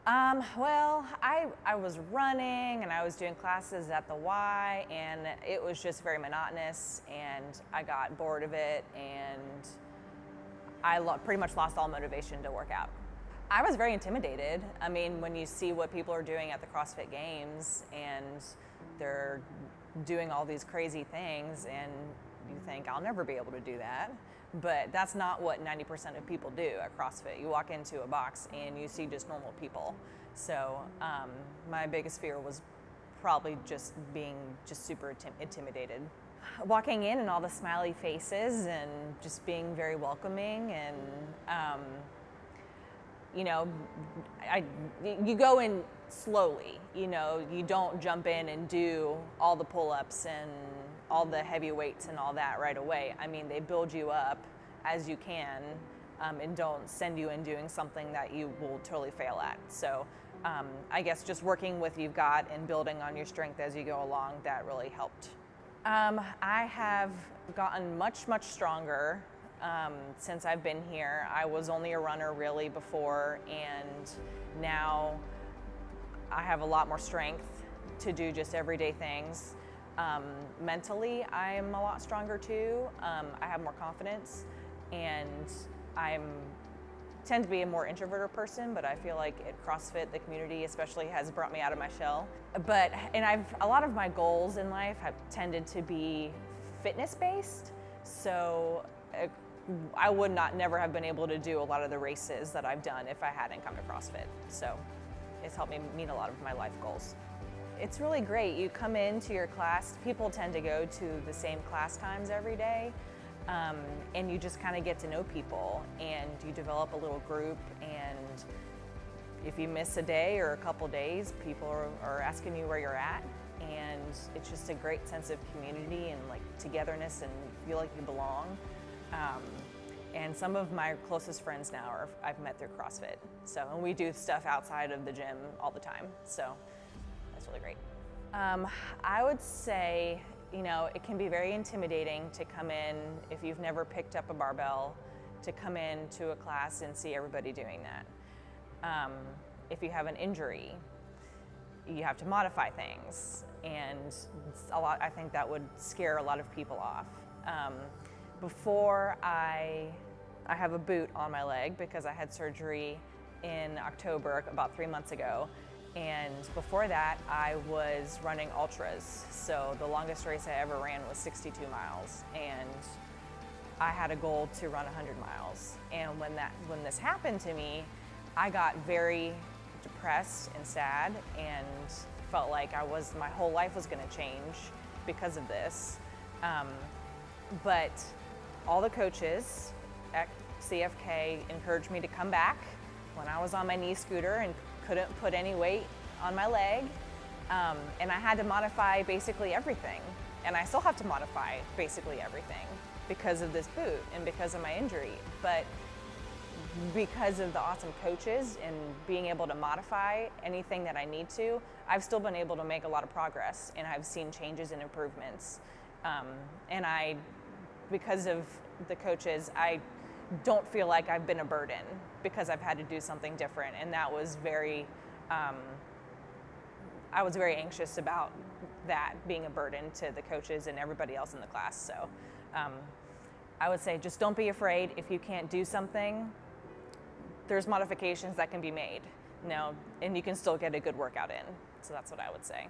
Well, I was running and I was doing classes at the Y, and it was just very monotonous, and I got bored of it, and I pretty much lost all motivation to work out. I was very intimidated. I mean, when you see what people are doing at the CrossFit Games and they're doing all these crazy things, and you think, I'll never be able to do that. But that's not what 90% of people do at CrossFit. You walk into a box and you see just normal people. So my biggest fear was probably just being super intimidated. Walking in and all the smiley faces and just being very welcoming, and you go in slowly. You don't jump in and do all the pull-ups and all the heavy weights and all that right away. I mean, they build you up as you can, and don't send you in doing something that you will totally fail at. So I guess just working with you've got and building on your strength as you go along, that really helped. I have gotten much stronger since I've been here. I was only a runner really before, and now I have a lot more strength to do just everyday things. Mentally, I'm a lot stronger too. I have more confidence, and I tend to be a more introverted person, but I feel like at CrossFit, the community especially has brought me out of my shell. And a lot of my goals in life have tended to be fitness-based, so I would never have been able to do a lot of the races that I've done if I hadn't come to CrossFit. So it's helped me meet a lot of my life goals. It's really great. You come into your class, people tend to go to the same class times every day, and you just kind of get to know people, and you develop a little group, and if you miss a day or a couple days, people are asking you where you're at, and it's just a great sense of community and like togetherness, and you feel like you belong. And some of my closest friends now I've met through CrossFit. So, and we do stuff outside of the gym all the time. So that's really great. I would say, it can be very intimidating to come in if you've never picked up a barbell, to come into a class and see everybody doing that. If you have an injury, you have to modify things, and I think that would scare a lot of people off. Before I have a boot on my leg because I had surgery in October about 3 months ago. And before that, I was running ultras. So the longest race I ever ran was 62 miles. And I had a goal to run 100 miles. And when this happened to me, I got very depressed and sad, and felt like my whole life was gonna change because of this. But all the coaches at CFK encouraged me to come back when I was on my knee scooter and couldn't put any weight on my leg. And I had to modify basically everything. And I still have to modify basically everything because of this boot and because of my injury. But because of the awesome coaches and being able to modify anything that I need to, I've still been able to make a lot of progress, and I've seen changes and improvements. Because of the coaches, I don't feel like I've been a burden because I've had to do something different, and that was I was very anxious about that being a burden to the coaches and everybody else in the class. So I would say just don't be afraid. If you can't do something, there's modifications that can be made, and you can still get a good workout in. So that's what I would say.